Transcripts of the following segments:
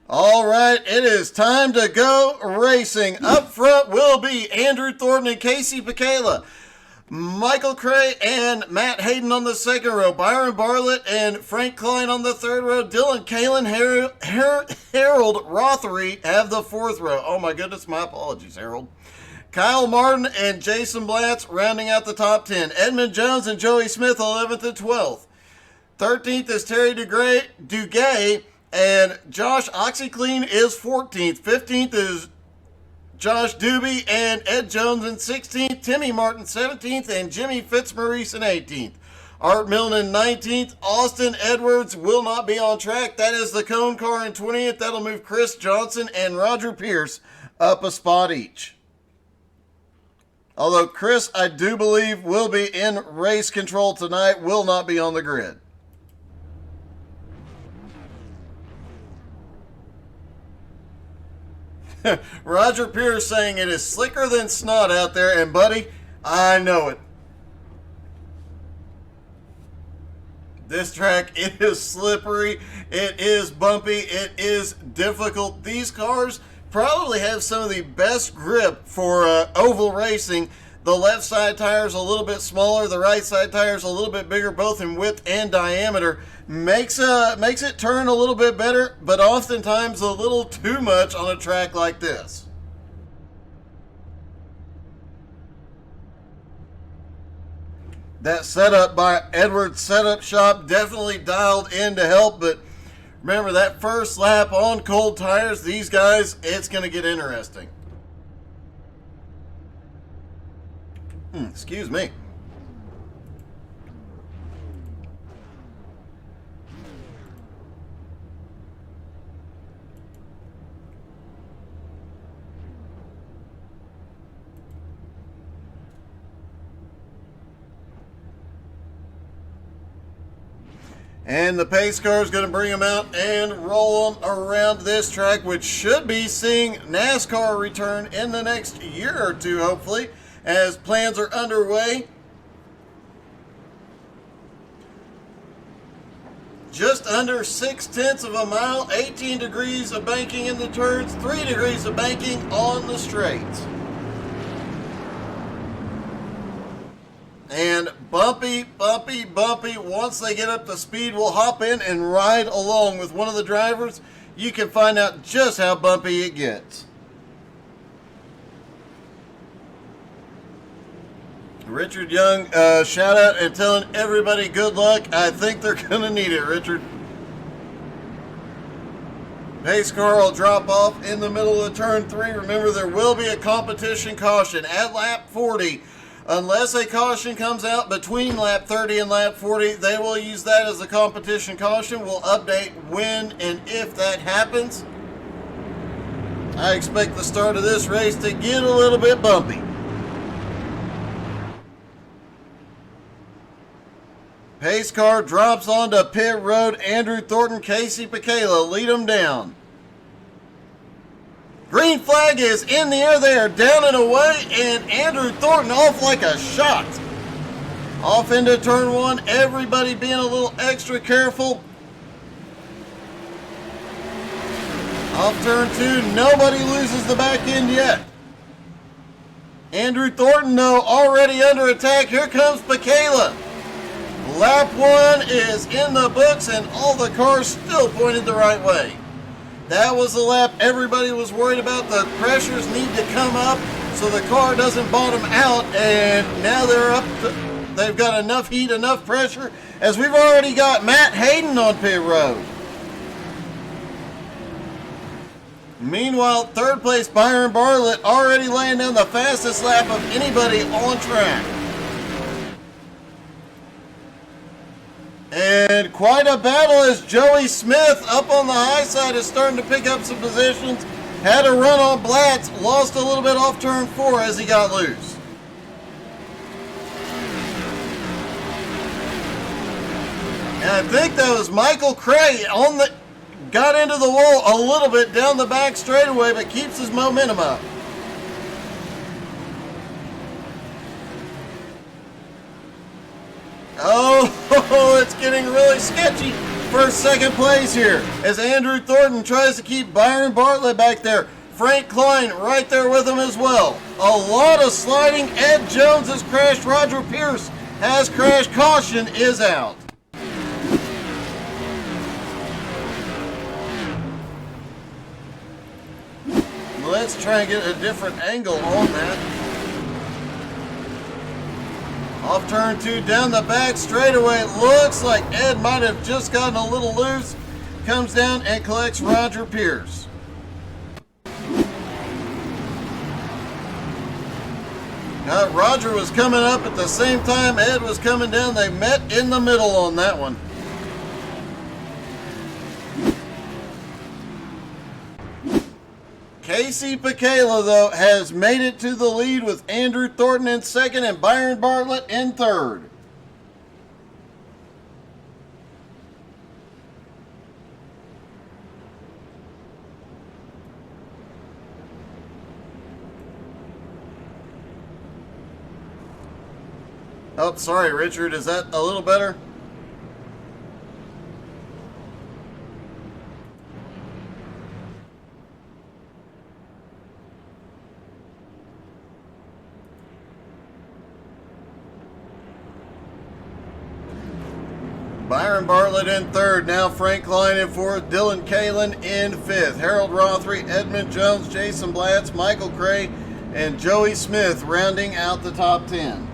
All right, it is time to go racing. Up front will be Andrew Thornton and Casey Picala. Michael Cray and Matt Hayden on the second row. Byron Bartlett and Frank Klein on the third row. Dylan Kalen, Harold Rothery have the fourth row. Oh my goodness, my apologies, Harold. Kyle Martin and Jason Blatz rounding out the top 10. Edmund Jones and Joey Smith 11th and 12th. 13th is Terry Dugay and Josh Oxyclean is 14th. 15th is Josh Doobie and Ed Jones in 16th. Timmy Martin 17th and Jimmy Fitzmaurice in 18th. Art Milne in 19th. Austin Edwards will not be on track. That is the cone car in 20th. That'll move Chris Johnson and Roger Pierce up a spot each. Although Chris, I do believe, will be in race control tonight, will not be on the grid. Roger Pierce saying it is slicker than snot out there, and buddy, I know it. This track, it is slippery, it is bumpy, it is difficult. These cars probably have some of the best grip for oval racing. The left side tire is a little bit smaller, the right side tire is a little bit bigger, both in width and diameter. Makes it turn a little bit better, but oftentimes a little too much on a track like this. That setup by Edwards Setup Shop definitely dialed in to help, but remember that first lap on cold tires, these guys, it's going to get interesting. Excuse me. And the pace car is going to bring them out and roll them around this track, which should be seeing NASCAR return in the next year or two, hopefully, as plans are underway. Just under 6/10 of a mile, 18 degrees of banking in the turns, 3 degrees of banking on the straights. And bumpy, bumpy, bumpy. Once they get up to speed, we'll hop in and ride along with one of the drivers. You can find out just how bumpy it gets. Richard Young, shout out and telling everybody good luck. I think they're going to need it, Richard. Pace car will drop off in the middle of turn 3. Remember, there will be a competition caution at lap 40. Unless a caution comes out between lap 30 and lap 40, they will use that as a competition caution. We'll update when and if that happens. I expect the start of this race to get a little bit bumpy. Pace car drops onto pit road. Andrew Thornton, Casey Picala lead them down. Green flag is in the air there, down and away, and Andrew Thornton off like a shot. Off into turn 1, everybody being a little extra careful. Off turn 2, nobody loses the back end yet. Andrew Thornton, though, already under attack. Here comes Picala. Lap 1 is in the books, and all the cars still pointed the right way. That was the lap everybody was worried about. The pressures need to come up so the car doesn't bottom out, and now they're up they've got enough heat, enough pressure, as we've already got Matt Hayden on pit road. Meanwhile, third place Byron Bartlett already laying down the fastest lap of anybody on track. And quite a battle as Joey Smith up on the high side is starting to pick up some positions. Had a run on Blatz, lost a little bit off turn 4 as he got loose. And I think that was Michael Cray got into the wall a little bit down the back straightaway, but keeps his momentum up. Oh, it's getting really sketchy for second place here as Andrew Thornton tries to keep Byron Bartlett back there. Frank Klein right there with him as well. A lot of sliding. Ed Jones has crashed. Roger Pierce has crashed. Caution is out. Let's try and get a different angle on that. Off turn 2, down the back straightaway. It looks like Ed might have just gotten a little loose. Comes down and collects Roger Pierce. Now, Roger was coming up at the same time Ed was coming down. They met in the middle on that one. Casey Pekela, though, has made it to the lead with Andrew Thornton in second and Byron Bartlett in third. Oh, sorry, Richard. Is that a little better? Byron Bartlett in third. Now Frank Klein in fourth. Dylan Kalin in fifth. Harold Rothery, Edmund Jones, Jason Blatz, Michael Cray, and Joey Smith rounding out the top 10.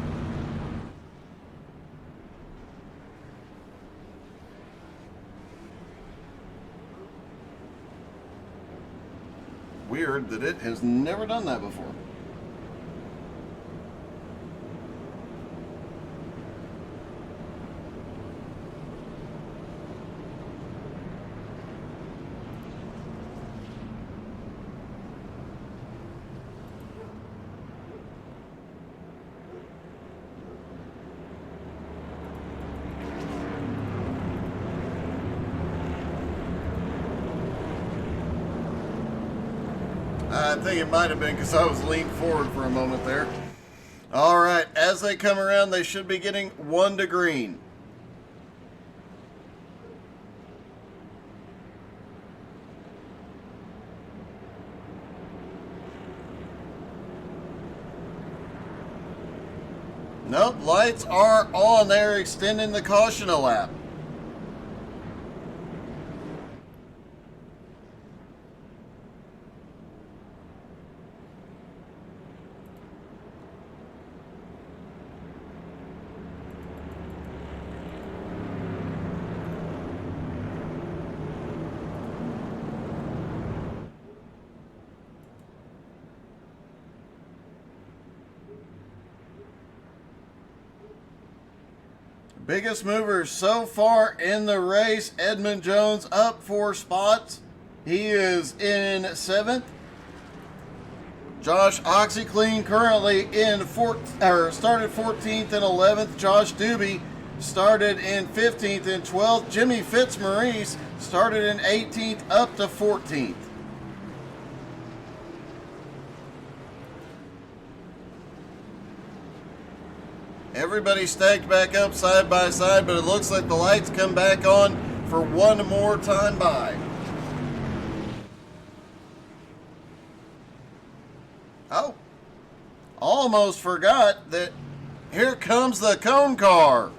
Weird that it has never done that before. I think it might have been because I was leaned forward for a moment there. All right, as they come around, they should be getting one to green. Nope, lights are on. They're extending the caution a lap. Biggest mover so far in the race, Edmund Jones up 4 spots. He is in 7th. Josh OxyClean currently in started 14th and 11th. Josh Doobie started in 15th and 12th. Jimmy Fitzmaurice started in 18th up to 14th. Everybody stacked back up side by side, but it looks like the lights come back on for one more time by. Oh, almost forgot that here comes the cone car.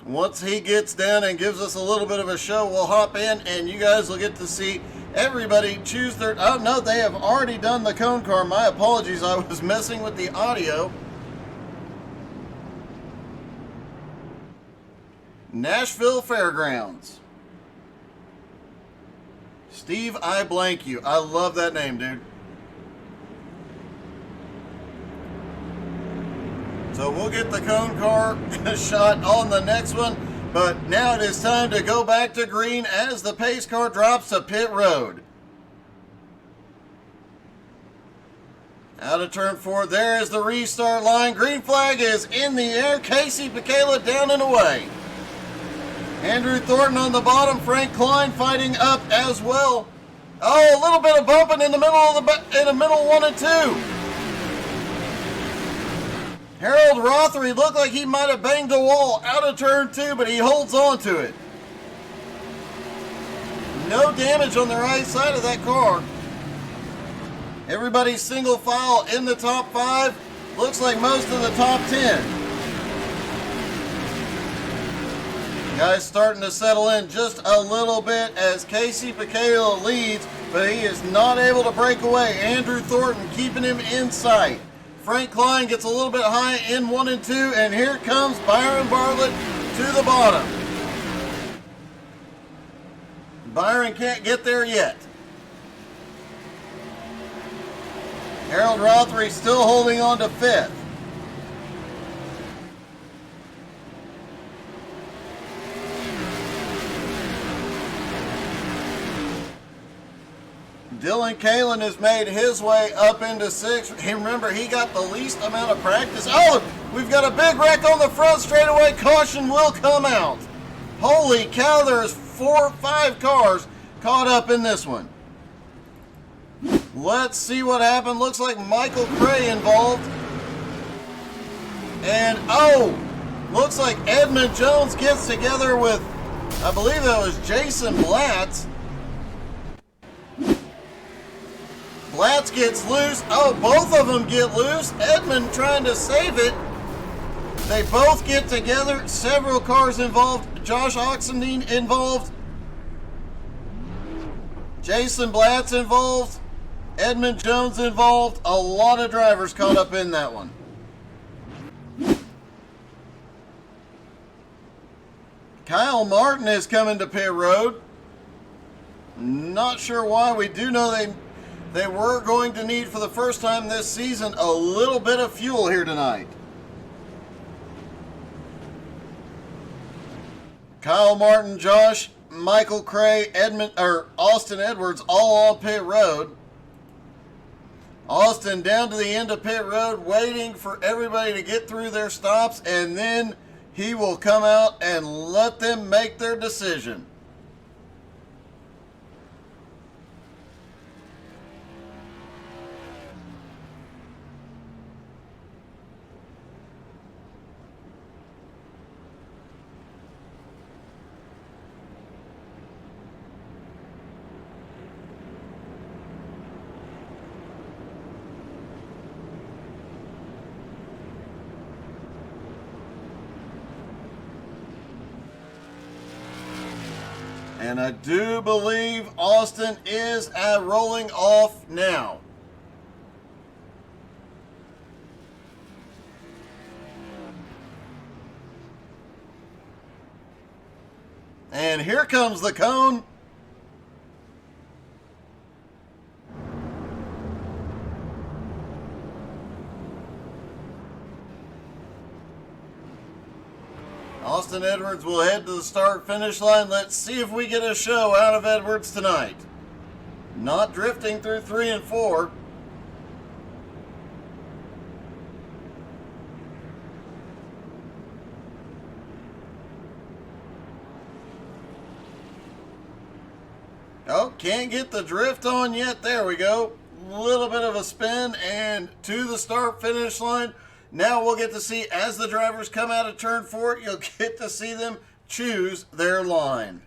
Once he gets down and gives us a little bit of a show, we'll hop in and you guys will get to see everybody choose their... Oh, no, they have already done the cone car. My apologies. I was messing with the audio. Nashville Fairgrounds. Steve, I blank you. I love that name, dude. So we'll get the cone car shot on the next one. But now it is time to go back to green as the pace car drops to pit road. Out of turn 4, there is the restart line. Green flag is in the air. Casey Pekela down and away. Andrew Thornton on the bottom. Frank Klein fighting up as well. Oh, a little bit of bumping in the middle of middle 1 and 2. Harold Rothery looked like he might have banged a wall out of turn 2, but he holds on to it. No damage on the right side of that car. Everybody's single file in the top 5. Looks like most of the top 10. Guys starting to settle in just a little bit as Casey Picayla leads, but he is not able to break away. Andrew Thornton keeping him in sight. Frank Klein gets a little bit high in 1 and 2, and here comes Byron Bartlett to the bottom. Byron can't get there yet. Harold Rothery still holding on to 5th. Dylan Kalin has made his way up into 6th. Remember, he got the least amount of practice. Oh, we've got a big wreck on the front straightaway. Caution will come out. Holy cow, there's 4 or 5 cars caught up in this one. Let's see what happened. Looks like Michael Cray involved. And, oh, looks like Edmund Jones gets together with, I believe that was Jason Blatz. Blatz gets loose. Oh, both of them get loose. Edmund trying to save it. They both get together. Several cars involved. Josh Oxendine involved. Jason Blatz involved. Edmund Jones involved. A lot of drivers caught up in that one. Kyle Martin is coming to pit road. Not sure why. We do know they were going to need, for the first time this season, a little bit of fuel here tonight. Kyle Martin, Josh, Michael Cray, Austin Edwards all on pit road. Austin down to the end of pit road, waiting for everybody to get through their stops, and then he will come out and let them make their decision. And I do believe Austin is rolling off now. And here comes the cone. Austin Edwards will head to the start-finish line. Let's see if we get a show out of Edwards tonight. Not drifting through 3 and 4. Oh, can't get the drift on yet. There we go. Little bit of a spin and to the start-finish line. Now we'll get to see, as the drivers come out of turn 4, you'll get to see them choose their line.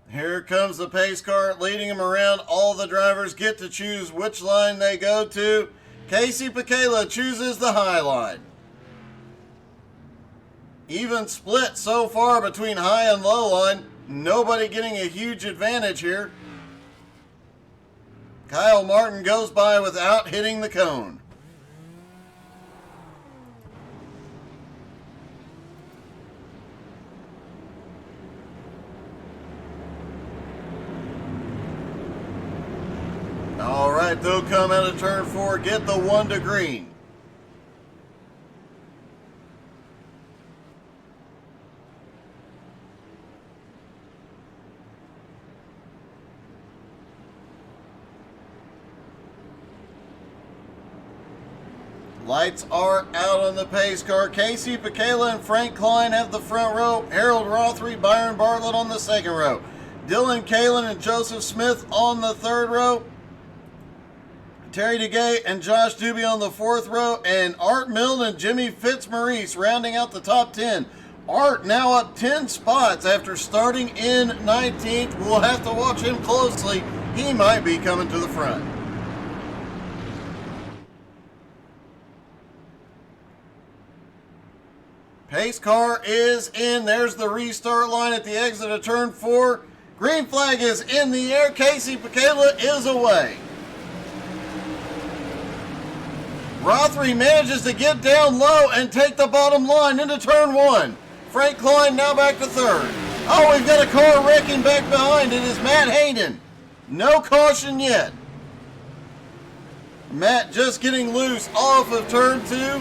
Here comes the pace car leading them around. All the drivers get to choose which line they go to. Casey Picayla chooses the high line. Even split so far between high and low line. Nobody getting a huge advantage here. Kyle Martin goes by without hitting the cone. All right, they'll come out of turn 4, get the 1 to green. Lights are out on the pace car. Casey Picayla and Frank Klein have the front row. Harold Rothery, Byron Bartlett on the second row. Dylan Kalen and Joseph Smith on the third row. Terry DeGay and Josh Doobie on the fourth row. And Art Milne and Jimmy Fitzmaurice rounding out the top 10. Art now up 10 spots after starting in 19th. We'll have to watch him closely. He might be coming to the front. Pace car is in. There's the restart line at the exit of turn 4. Green flag is in the air. Casey Pekela is away. Rothery manages to get down low and take the bottom line into turn 1. Frank Klein now back to third. Oh, we've got a car wrecking back behind. It is Matt Hayden. No caution yet. Matt just getting loose off of turn 2.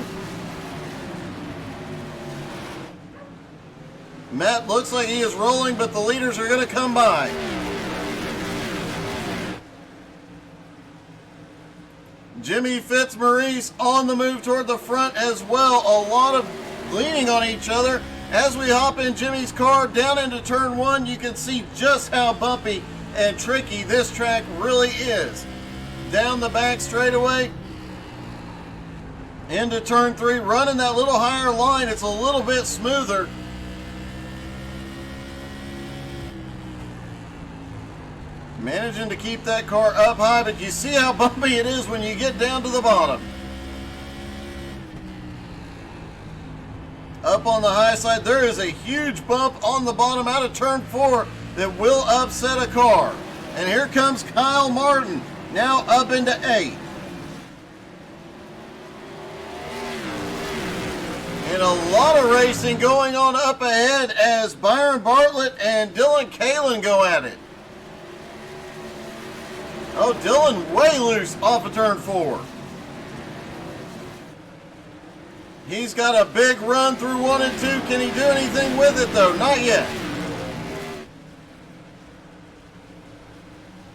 Matt looks like he is rolling, but the leaders are going to come by. Jimmy Fitzmaurice on the move toward the front as well. A lot of leaning on each other. As we hop in Jimmy's car down into turn 1, you can see just how bumpy and tricky this track really is. Down the back straightaway into turn 3, running that little higher line. It's a little bit smoother. Managing to keep that car up high, but you see how bumpy it is when you get down to the bottom. Up on the high side, there is a huge bump on the bottom out of turn 4 that will upset a car. And here comes Kyle Martin, now up into 8th. And a lot of racing going on up ahead as Byron Bartlett and Dylan Kalen go at it. Oh, Dylan way loose off of turn 4. He's got a big run through 1 and 2. Can he do anything with it, though? Not yet.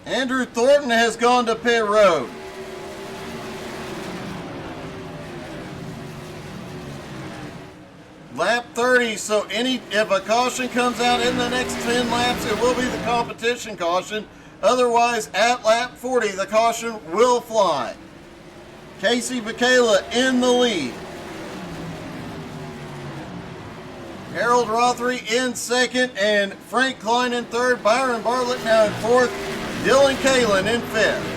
Andrew Thornton has gone to pit road. Lap 30, so if a caution comes out in the next 10 laps, it will be the competition caution. Otherwise, at lap 40, the caution will fly. Casey Pekela in the lead. Harold Rothery in second, and Frank Klein in third. Byron Bartlett now in fourth. Dylan Kalen in fifth.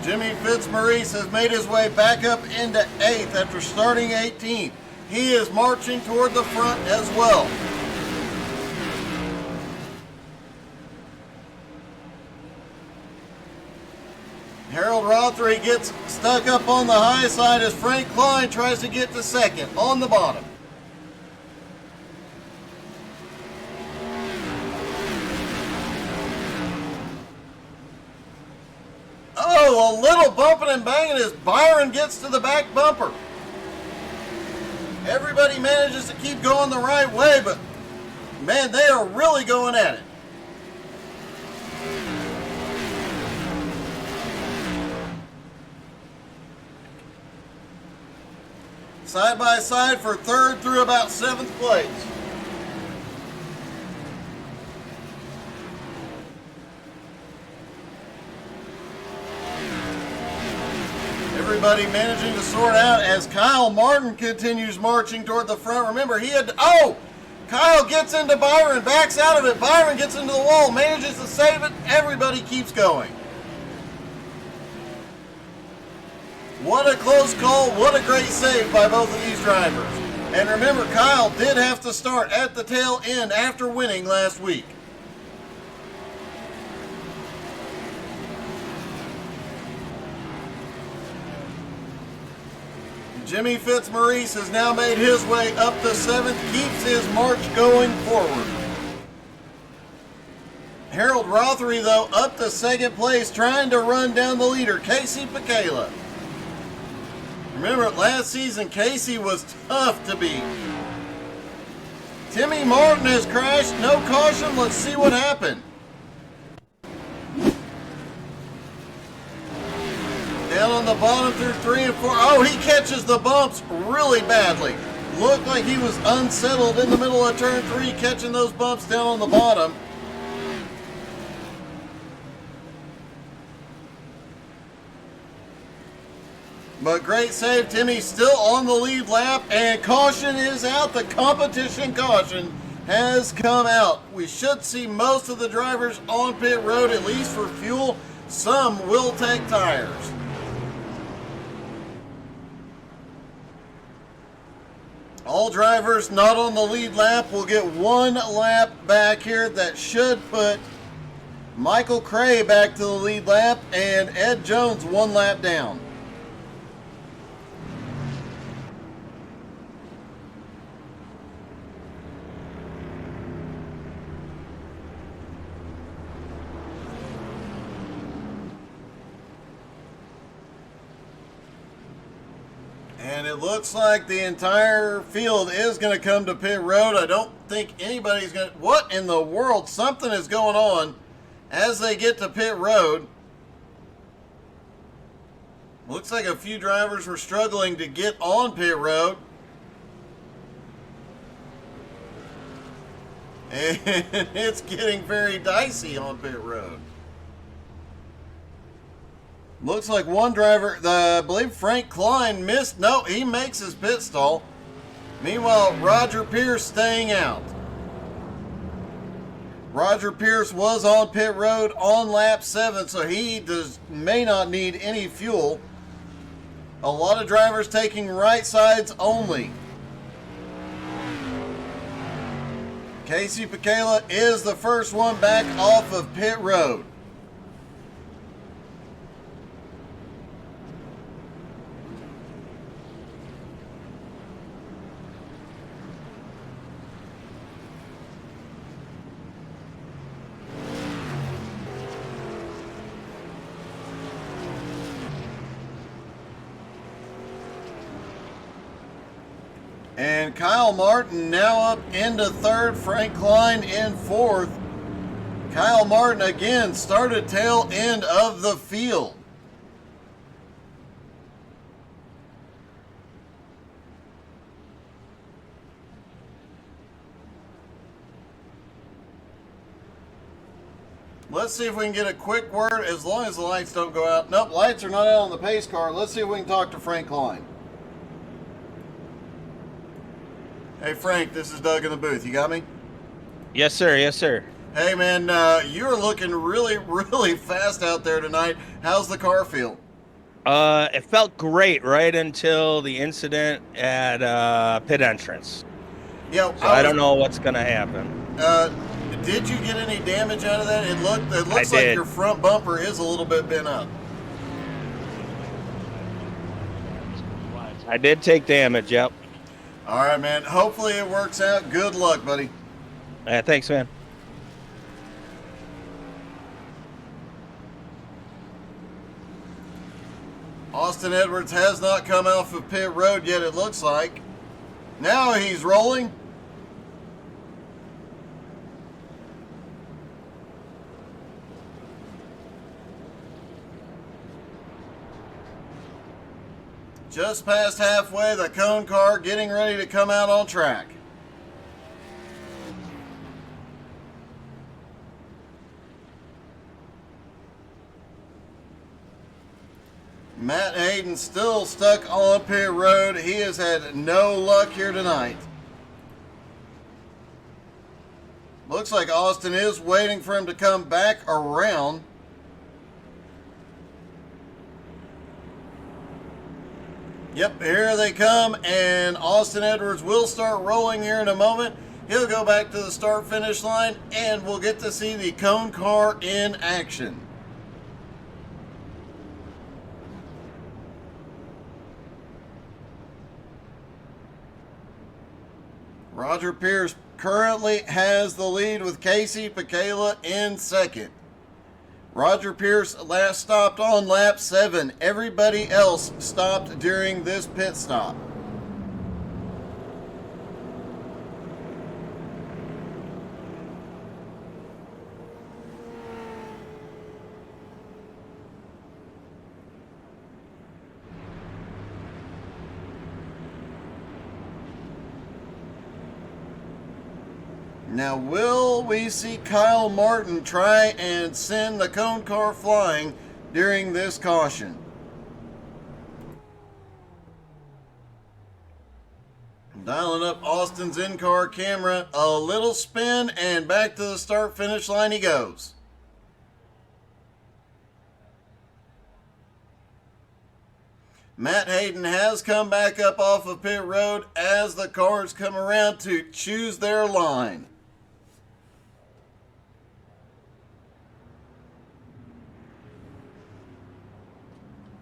Jimmy Fitzmaurice has made his way back up into 8th after starting 18th. He is marching toward the front as well. Harold Rothery gets stuck up on the high side as Frank Klein tries to get to second on the bottom. Oh, a little bumping and banging as Byron gets to the back bumper. Everybody manages to keep going the right way, but man, they are really going at it. Side by side for third through about 7th place. Everybody managing to sort out as Kyle Martin continues marching toward the front. Remember, Kyle gets into Byron, backs out of it. Byron gets into the wall, manages to save it. Everybody keeps going. What a close call. What a great save by both of these drivers. And remember, Kyle did have to start at the tail end after winning last week. Jimmy Fitzmaurice has now made his way up to 7th, keeps his march going forward. Harold Rothery, though, up to 2nd place, trying to run down the leader, Casey Pekela. Remember, last season, Casey was tough to beat. Timmy Martin has crashed. No caution. Let's see what happened. Down on the bottom through 3 and 4. Oh, he catches the bumps really badly. Looked like he was unsettled in the middle of turn 3, catching those bumps down on the bottom. But great save. Timmy still on the lead lap, and caution is out. The competition caution has come out. We should see most of the drivers on pit road, at least for fuel. Some will take tires. All drivers not on the lead lap will get 1 lap back here. That should put Michael Cray back to the lead lap and Ed Jones 1 lap down. And it looks like the entire field is going to come to pit road. I don't think anybody's going to... What in the world? Something is going on as they get to pit road. Looks like a few drivers were struggling to get on pit road. And it's getting very dicey on pit road. Looks like one driver, I believe Frank Klein missed. No, he makes his pit stall. Meanwhile, Roger Pierce staying out. Roger Pierce was on pit road on lap 7, so he may not need any fuel. A lot of drivers taking right sides only. Casey Pekela is the first one back off of pit road. And Kyle Martin now up into 3rd, Frank Klein in 4th. Kyle Martin again started tail end of the field. Let's see if we can get a quick word as long as the lights don't go out. Nope, lights are not out on the pace car. Let's see if we can talk to Frank Klein. Hey Frank, this is Doug in the booth. You got me? Yes, sir. Yes, sir. Hey man, you're looking really fast out there tonight. How's the car feel? It felt great right until the incident at pit entrance. Yeah. So I don't know what's gonna happen. Did you get any damage out of that? It looks like your front bumper is a little bit bent up. I did take damage. Yep. All right, man. Hopefully it works out. Good luck, buddy. Thanks, man. Austin Edwards has not come off of pit road yet, it looks like. Now he's rolling. Just past halfway, the cone car getting ready to come out on track. Matt Hayden still stuck on pit road. He has had no luck here tonight. Looks like Austin is waiting for him to come back around. Yep, here they come, and Austin Edwards will start rolling here in a moment. He'll go back to the start-finish line, and we'll get to see the cone car in action. Roger Pierce currently has the lead with Casey Pekela in 2nd. Roger Pierce last stopped on lap 7. Everybody else stopped during this pit stop. Now, will we see Kyle Martin try and send the cone car flying during this caution? Dialing up Austin's in-car camera, a little spin, and back to the start-finish line he goes. Matt Hayden has come back up off of pit road as the cars come around to choose their line.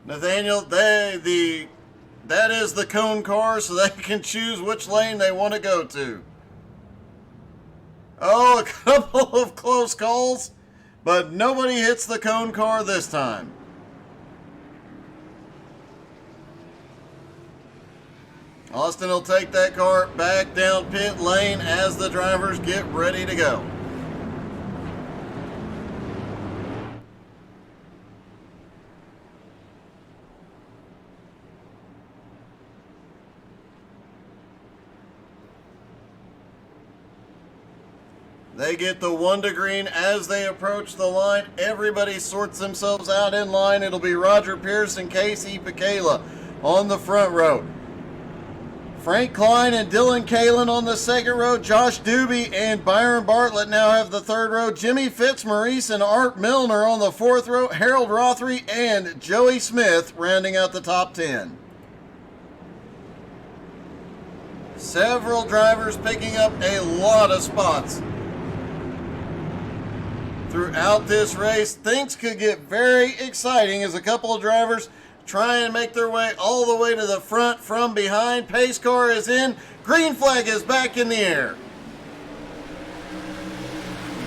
Nathaniel, that is the cone car, so they can choose which lane they want to go to. Oh, a couple of close calls, but nobody hits the cone car this time. Austin will take that car back down pit lane as the drivers get ready to go. They get the 1 to green as they approach the line. Everybody sorts themselves out in line. It'll be Roger Pierce and Casey Pekela on the front row. Frank Klein and Dylan Kalin on the second row. Josh Doobie and Byron Bartlett now have the third row. Jimmy Fitzmaurice and Art Milner on the fourth row. Harold Rothery and Joey Smith rounding out the top 10. Several drivers picking up a lot of spots throughout this race. Things could get very exciting as a couple of drivers try and make their way all the way to the front from behind. Pace car is in. Green flag is back in the air.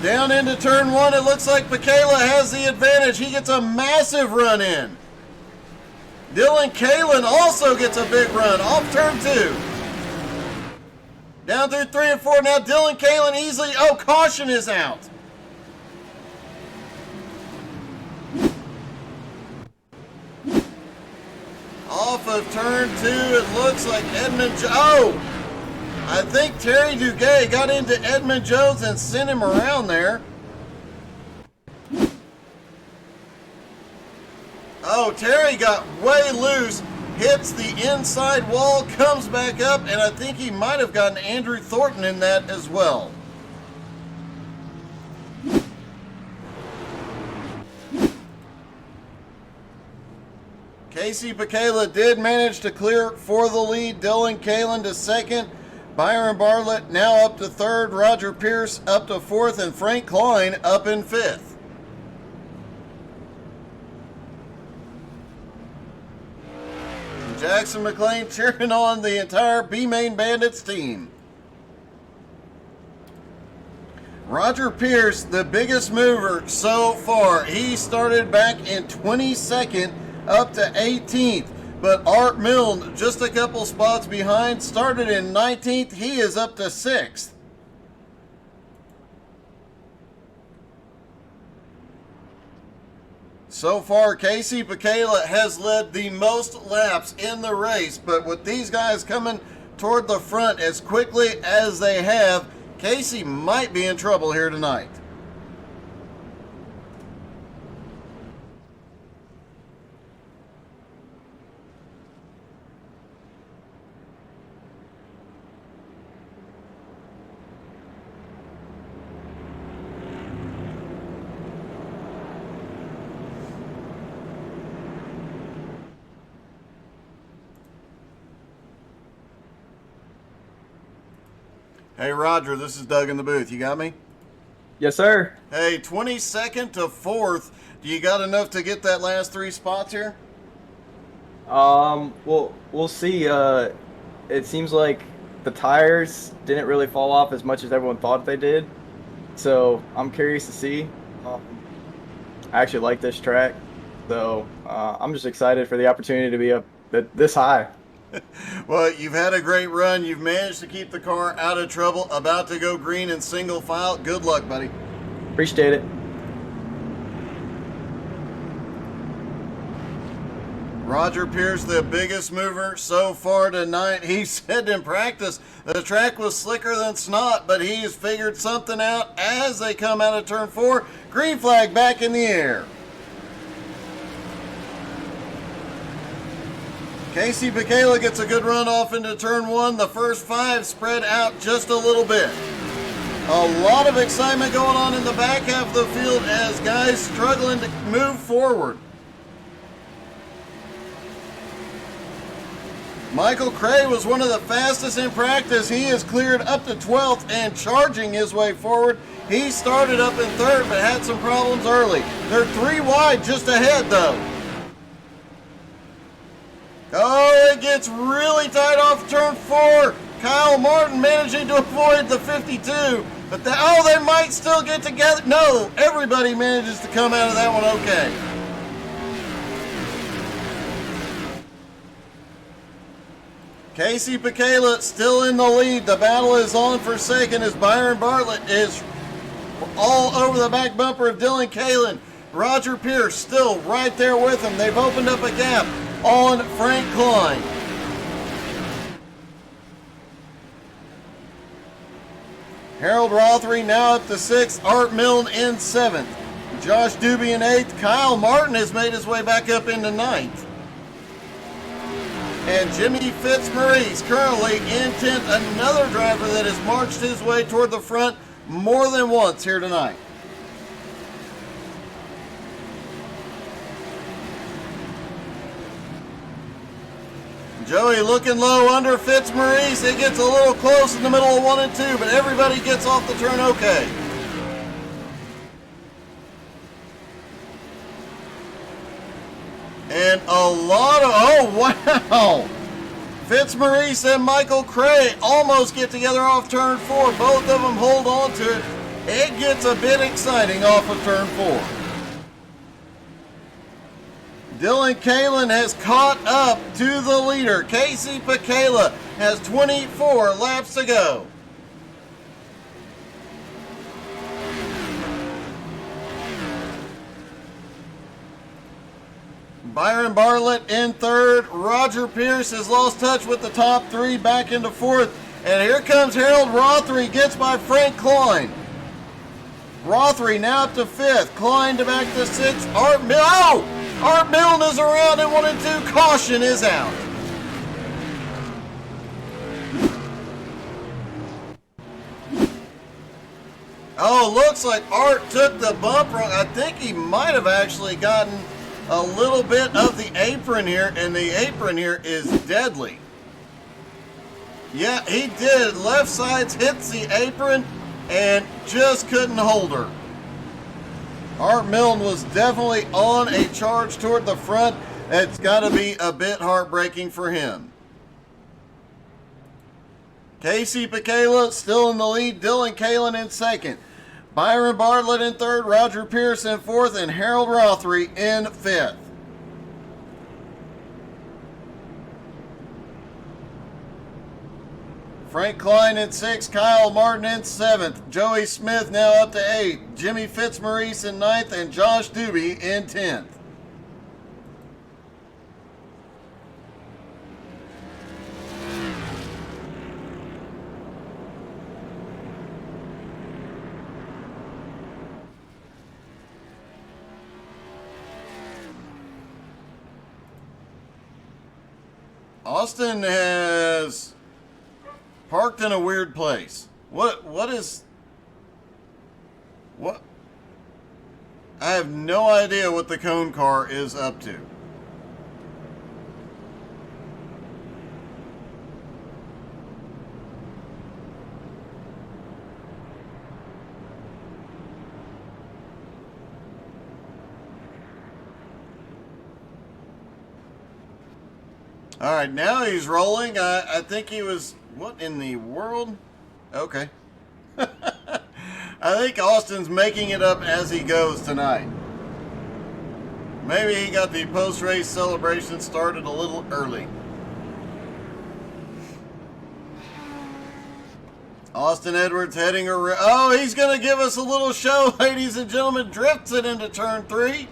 Down into turn 1, it looks like Pekela has the advantage. He gets a massive run in. Dylan Kalin also gets a big run off turn 2. Down through 3 and 4. Now Dylan Kalin easily, caution is out. Off of turn 2, it looks like I think Terry Duguay got into Edmund Jones and sent him around there. Oh, Terry got way loose, hits the inside wall, comes back up, and I think he might have gotten Andrew Thornton in that as well. Casey Pekela did manage to clear for the lead. Dylan Kalin to second. Byron Bartlett now up to third. Roger Pierce up to fourth. And Frank Klein up in fifth. Jackson McLean cheering on the entire B-Main Bandits team. Roger Pierce, the biggest mover so far. He started back in 22nd. Up to 18th, but Art Milne just a couple spots behind, started in 19th. He is up to 6th. So far, Casey Pekela has led the most laps in the race, but with these guys coming toward the front as quickly as they have, Casey might be in trouble here tonight. Hey, Roger, this is Doug in the booth. You got me? Yes, sir. Hey, 22nd to 4th. Do you got enough to get that last 3 spots here? Well, we'll see. It seems like the tires didn't really fall off as much as everyone thought they did. So I'm curious to see. I actually like this track. So I'm just excited for the opportunity to be up this high. Well, you've had a great run. You've managed to keep the car out of trouble. About to go green in single file. Good luck, buddy. Appreciate it. Roger Pierce, the biggest mover so far tonight. He said in practice the track was slicker than snot, but he's figured something out as they come out of turn 4. Green flag back in the air. Casey Bacala gets a good run off into turn 1. The first 5 spread out just a little bit. A lot of excitement going on in the back half of the field as guys struggling to move forward. Michael Cray was one of the fastest in practice. He is cleared up to 12th and charging his way forward. He started up in 3rd but had some problems early. They're 3 wide just ahead though. Oh, it gets really tight off turn 4. Kyle Martin managing to avoid the 52. But they might still get together. No, everybody manages to come out of that one okay. Casey Bacala still in the lead. The battle is on for second as Byron Bartlett is all over the back bumper of Dylan Kalin. Roger Pierce still right there with him. They've opened up a gap on Frank Klein. Harold Rothery now up to 6th. Art Milne in 7th. Josh Doobie in 8th. Kyle Martin has made his way back up into 9th. And Jimmy Fitzmaurice currently in 10th. Another driver that has marched his way toward the front more than once here tonight. Joey looking low under Fitzmaurice. It gets a little close in the middle of 1 and 2, but everybody gets off the turn okay. And a lot of, oh wow! Fitzmaurice and Michael Cray almost get together off turn 4. Both of them hold on to it. It gets a bit exciting off of turn 4. Dylan Kalin has caught up to the leader. Casey Bacala has 24 laps to go. Byron Bartlett in 3rd. Roger Pierce has lost touch with the top 3 back into 4th. And here comes Harold Rothery, gets by Frank Klein. Rothery now up to 5th. Klein to back to 6th. Art Milne. Oh! Art Milne is around in 1 and 2. Caution is out. Oh, looks like Art took the bump wrong. I think he might have actually gotten a little bit of the apron here, and the apron here is deadly. Yeah, he did. Left sides hits the apron and just couldn't hold her. Art Milne was definitely on a charge toward the front. It's got to be a bit heartbreaking for him. Casey Bacala still in the lead. Dylan Kalin in 2nd. Byron Bartlett in 3rd. Roger Pierce in 4th. And Harold Rothery in 5th. Frank Klein in 6th, Kyle Martin in 7th, Joey Smith now up to 8th, Jimmy Fitzmaurice in 9th, and Josh Doobie in 10th. Austin has parked in a weird place. What is... What? I have no idea what the cone car is up to. All right, now he's rolling. I think he was... What in the world? Okay. I think Austin's making it up as he goes tonight. Maybe he got the post-race celebration started a little early. Austin Edwards heading around. Oh, he's going to give us a little show, ladies and gentlemen. Drifts it into turn 3.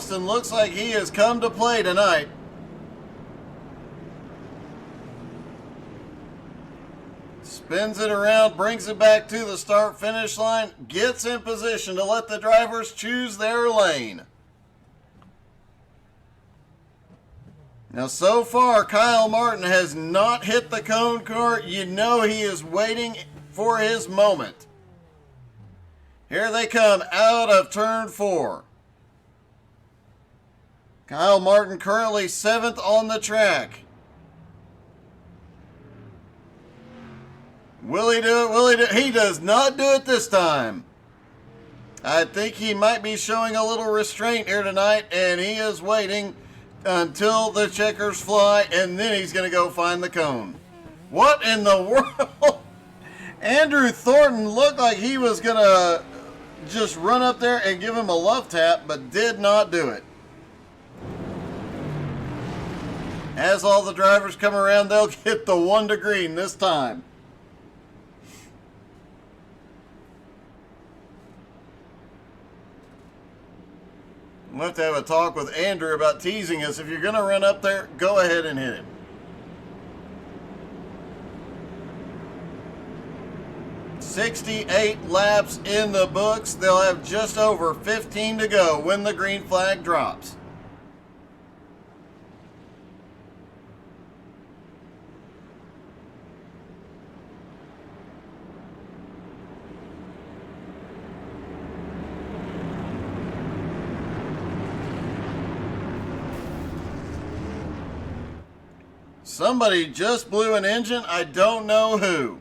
Austin looks like he has come to play tonight. Spins it around, brings it back to the start-finish line, gets in position to let the drivers choose their lane. Now, so far, Kyle Martin has not hit the cone car. You know he is waiting for his moment. Here they come out of turn 4. Kyle Martin currently 7th on the track. Will he do it? Will he do it? He does not do it this time. I think he might be showing a little restraint here tonight, and he is waiting until the checkers fly, and then he's going to go find the cone. What in the world? Andrew Thornton looked like he was going to just run up there and give him a love tap, but did not do it. As all the drivers come around, they'll get the 1 to green this time. We'll have to have a talk with Andrew about teasing us. If you're going to run up there, go ahead and hit him. "68 laps in the books. They'll have just over 15 to go when the green flag drops. Somebody just blew an engine. I don't know who.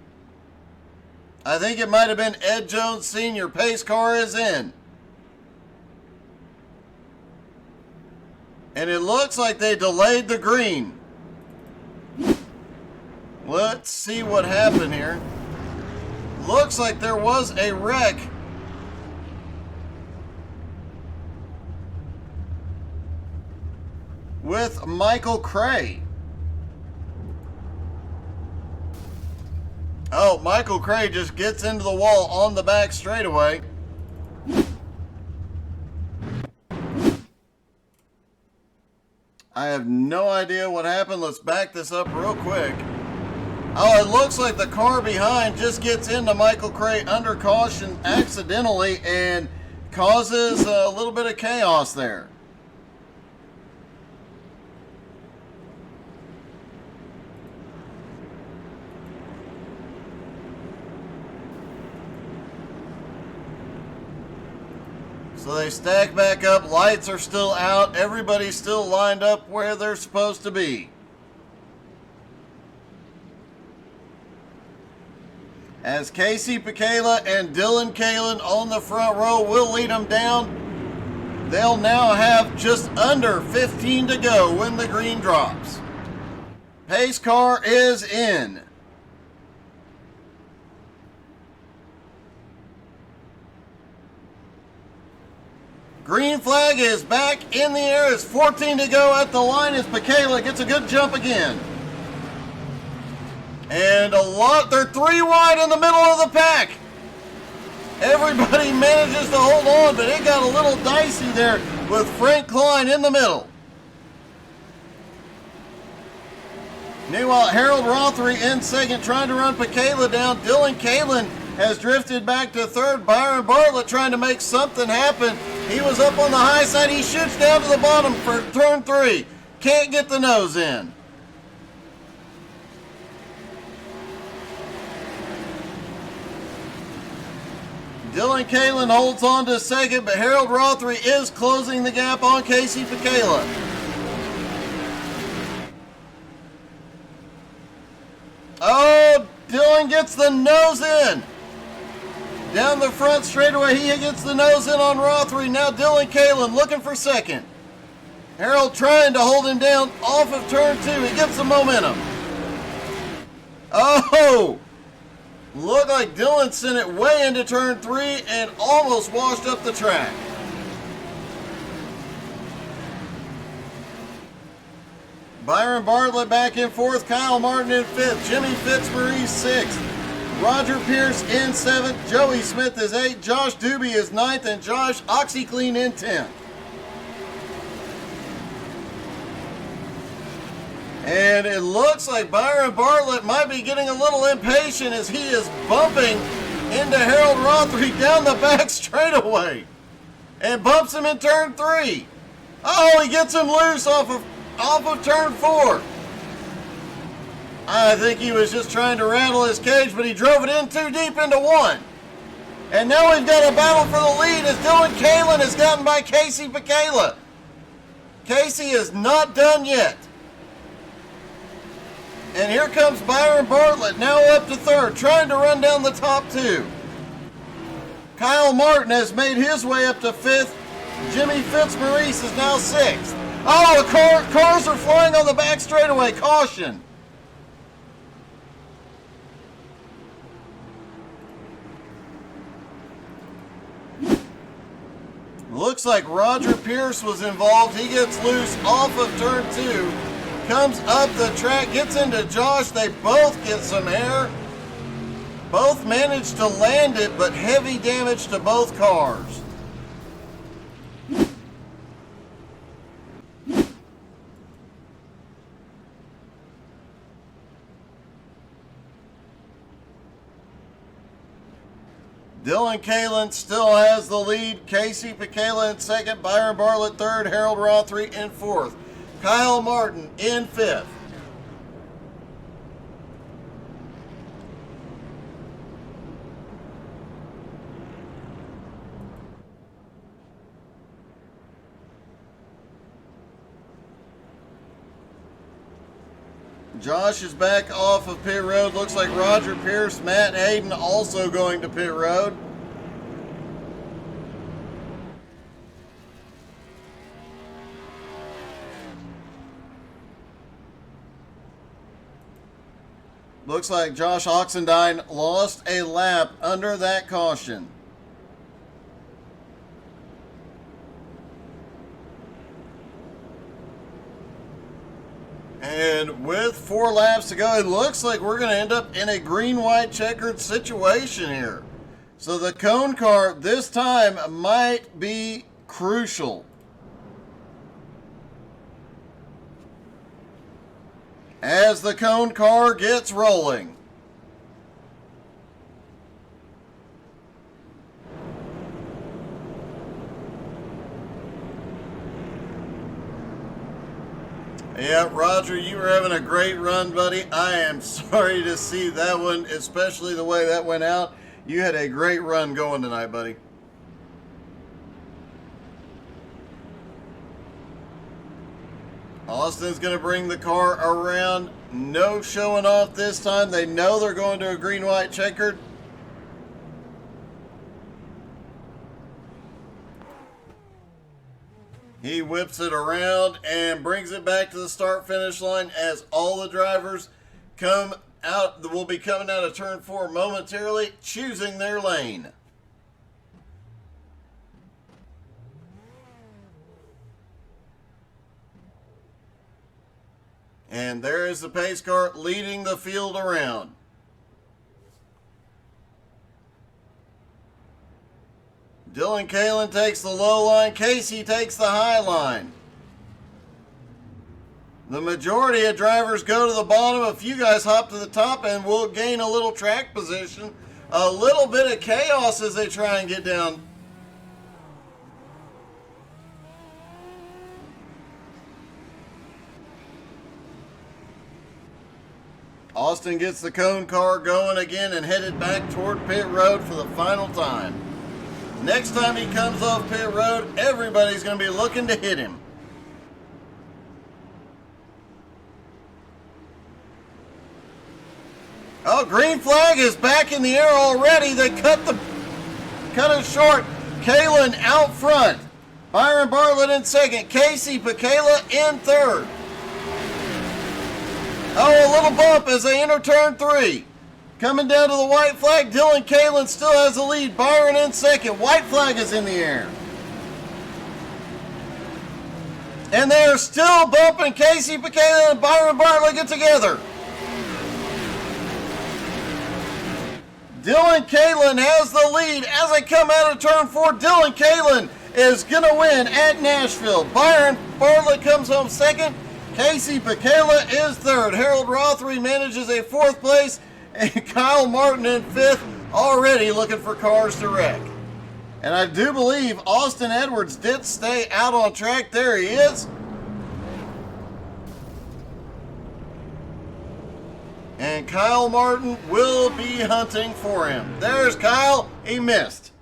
I think it might have been Ed Jones Sr. Pace car is in. And it looks like they delayed the green. Let's see what happened here. Looks like there was a wreck. With Michael Cray. Oh, Michael Cray just gets into the wall on the back straightaway. I have no idea what happened. Let's back this up real quick. Oh, it looks like the car behind just gets into Michael Cray under caution accidentally and causes a little bit of chaos there. So they stack back up, lights are still out, everybody's still lined up where they're supposed to be. As Casey Pekela and Dylan Kalen on the front row will lead them down. They'll now have just under 15 to go when the green drops. Pace car is in. Green flag is back in the air. It's 14 to go at the line as Pekela gets a good jump again. And they're 3 wide in the middle of the pack. Everybody manages to hold on, but it got a little dicey there with Frank Klein in the middle. Meanwhile, Harold Rothery in second, trying to run Pekela down. Dylan Kalen has drifted back to third. Byron Bartlett trying to make something happen. He was up on the high side. He shoots down to the bottom for turn 3. Can't get the nose in. Dylan Kalen holds on to second, but Harold Rothery is closing the gap on Casey Pekela. Oh, Dylan gets the nose in. Down the front straightaway, he gets the nose in on Rothery. Now Dylan Kalen looking for second. Harold trying to hold him down off of turn 2. He gets the momentum. Oh! Looked like Dylan sent it way into turn 3 and almost washed up the track. Byron Bartlett back in 4th. Kyle Martin in 5th. Jimmy Fitzmaurice 6th. Roger Pierce in 7th. Joey Smith is 8th. Josh Doobie is 9th. And Josh OxyClean in 10th. And it looks like Byron Bartlett might be getting a little impatient as he is bumping into Harold Rothery down the back straightaway. And bumps him in turn 3. Oh, he gets him loose off of turn 4. I think he was just trying to rattle his cage, but he drove it in too deep into 1. And now we've got a battle for the lead as Dylan Kalin has gotten by Casey Pekela. Casey is not done yet. And here comes Byron Bartlett, now up to 3rd, trying to run down the top 2. Kyle Martin has made his way up to 5th. Jimmy Fitzmaurice is now 6th. Oh, the cars are flying on the back straightaway. Caution. Looks like Roger Pierce was involved. He gets loose off of turn 2. Comes up the track, gets into Josh. They both get some air. Both managed to land it, but heavy damage to both cars. Dylan Kalin still has the lead. Casey Pekela in 2nd. Byron Bartlett 3rd. Harold Rothery in 4th. Kyle Martin in 5th. Josh is back off of pit road. Looks like Roger Pierce, Matt Hayden also going to pit road. Looks like Josh Oxendine lost a lap under that caution. And with 4 laps to go, it looks like we're going to end up in a green-white checkered situation here. So the cone car this time might be crucial. As the cone car gets rolling. Yeah, Roger, you were having a great run, buddy. I am sorry to see that one, especially the way that went out. You had a great run going tonight, buddy. Austin's going to bring the car around. No showing off this time. They know they're going to a green-white checkered. He whips it around and brings it back to the start-finish line as all the drivers come out. Will be coming out of turn 4 momentarily, choosing their lane. And there is the pace car leading the field around. Dylan Kalin takes the low line. Casey takes the high line. The majority of drivers go to the bottom. A few guys hop to the top and will gain a little track position. A little bit of chaos as they try and get down. Austin gets the cone car going again and headed back toward pit road for the final time. Next time he comes off pit road, everybody's going to be looking to hit him. Oh, green flag is back in the air already. They cut it short. Kalin out front. Byron Bartlett in 2nd. Casey Pekela in 3rd. Oh, a little bump as they enter turn 3. Coming down to the white flag, Dylan Kalin still has the lead. Byron in 2nd. White flag is in the air. And they are still bumping. Casey Pekela and Byron Bartlett get together. Dylan Kalin has the lead as they come out of turn 4. Dylan Kalin is going to win at Nashville. Byron Bartlett comes home 2nd. Casey Pekela is third. Harold Rothery manages a fourth place, and Kyle Martin in fifth, already looking for cars to wreck. And I do believe Austin Edwards did stay out on track. There he is. And Kyle Martin will be hunting for him. There's Kyle. He missed.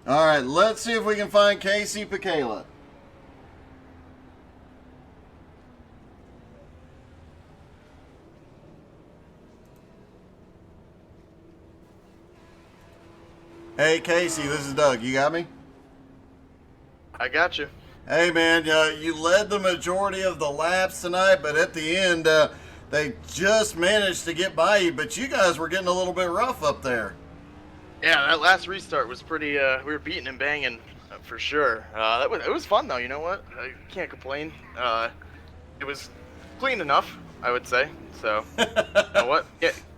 All right, let's see if we can find Casey Pekela. Hey, Casey, this is Doug. You got me? I got you. Hey, man, you led the majority of the laps tonight, but at the end, they just managed to get by you. But you guys were getting a little bit rough up there. Yeah, that last restart was pretty. We were beating and banging for sure. It was fun though. You know what? I can't complain. It was clean enough, I would say. So, you know what?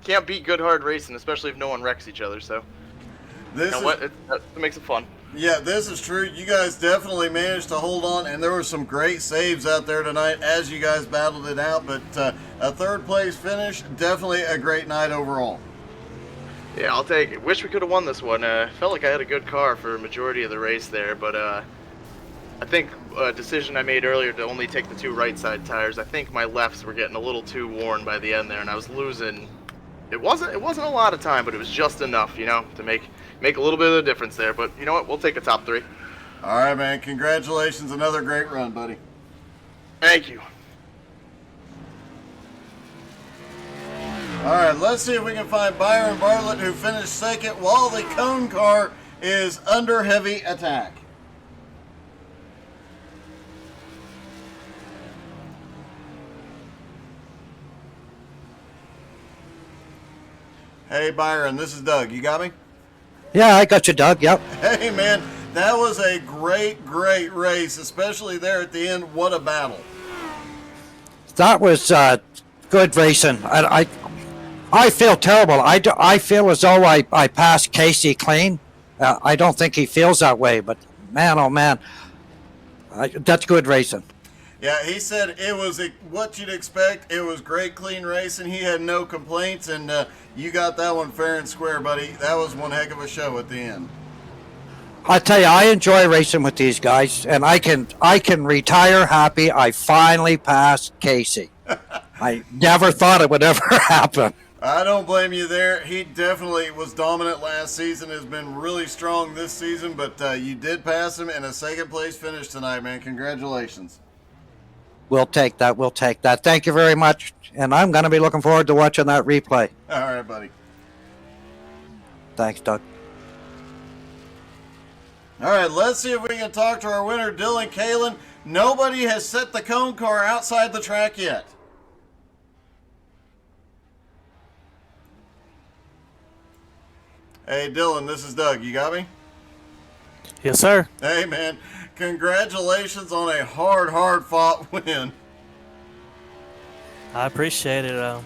Can't beat good hard racing, especially if no one wrecks each other. So, you know what? It makes it fun. Yeah, this is true. You guys definitely managed to hold on, and there were some great saves out there tonight as you guys battled it out. But a third place finish, definitely a great night overall. Yeah, I'll take it. Wish we could have won this one. Felt like I had a good car for a majority of the race there, but I think a decision I made earlier to only take the two right side tires, I think my lefts were getting a little too worn by the end there, and I was losing. It wasn't a lot of time, but it was just enough, you know, to make a little bit of a difference there. But you know what? We'll take a top three. All right, man. Congratulations. Another great run, buddy. Thank you. All right, let's see if we can find Byron Bartlett, who finished second while the cone car is under heavy attack. Hey, Byron, this is Doug. You got me? Yeah, I got you, Doug. Yep. Hey, man, that was a great race, especially there at the end. What a battle. That was good racing. I feel terrible. I feel as though I passed Casey clean. I don't think he feels that way, but man, oh man, that's good racing. Yeah, he said it was what you'd expect. It was great, clean racing. He had no complaints, and you got that one fair and square, buddy. That was one heck of a show at the end. I tell you, I enjoy racing with these guys, and I can retire happy. I finally passed Casey. I never thought it would ever happen. I don't blame you there. He definitely was dominant last season, has been really strong this season, but you did pass him in a second place finish tonight, man. Congratulations. We'll take that. We'll take that. Thank you very much. And I'm going to be looking forward to watching that replay. All right, buddy. Thanks, Doug. All right, let's see if we can talk to our winner, Dylan Kalin. Nobody has set the cone car outside the track yet. Hey, Dylan, this is Doug. You got me? Yes, sir. Hey, man. Congratulations on a hard-fought win. I appreciate it. I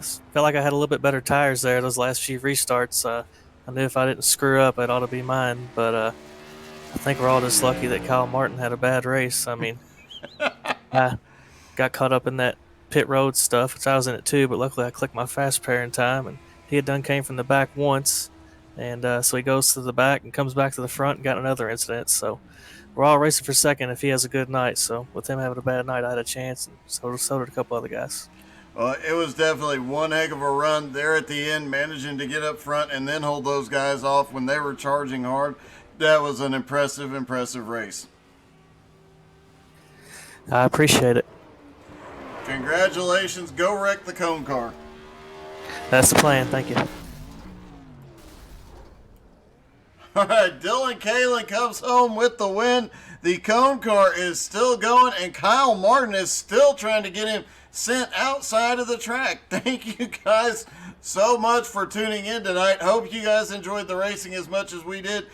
felt like I had a little bit better tires there those last few restarts. I knew if I didn't screw up, it ought to be mine. But I think we're all just lucky that Kyle Martin had a bad race. I mean, I got caught up in that pit road stuff, which I was in it too, but luckily I clicked my fast pair in time, and he had done came from the back once. And so he goes to the back and comes back to the front and got another incident. So we're all racing for second if he has a good night. So with him having a bad night, I had a chance, and so did a couple other guys. Well, it was definitely one heck of a run there at the end, managing to get up front and then hold those guys off when they were charging hard. That was an impressive race. I appreciate it. Congratulations. Go wreck the cone car. That's the plan. Thank you. All right, Dylan Kalin comes home with the win. The cone car is still going, and Kyle Martin is still trying to get him sent outside of the track. Thank you guys so much for tuning in tonight. Hope you guys enjoyed the racing as much as we did.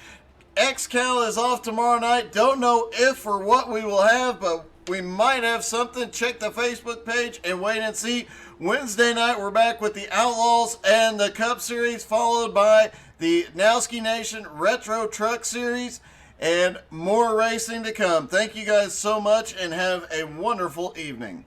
XCal is off tomorrow night. Don't know if or what we will have, but we might have something. Check the Facebook page and wait and see. Wednesday night, we're back with the Outlaws and the Cup Series, followed by the Nowski Nation Retro Truck Series, and more racing to come. Thank you guys so much, and have a wonderful evening.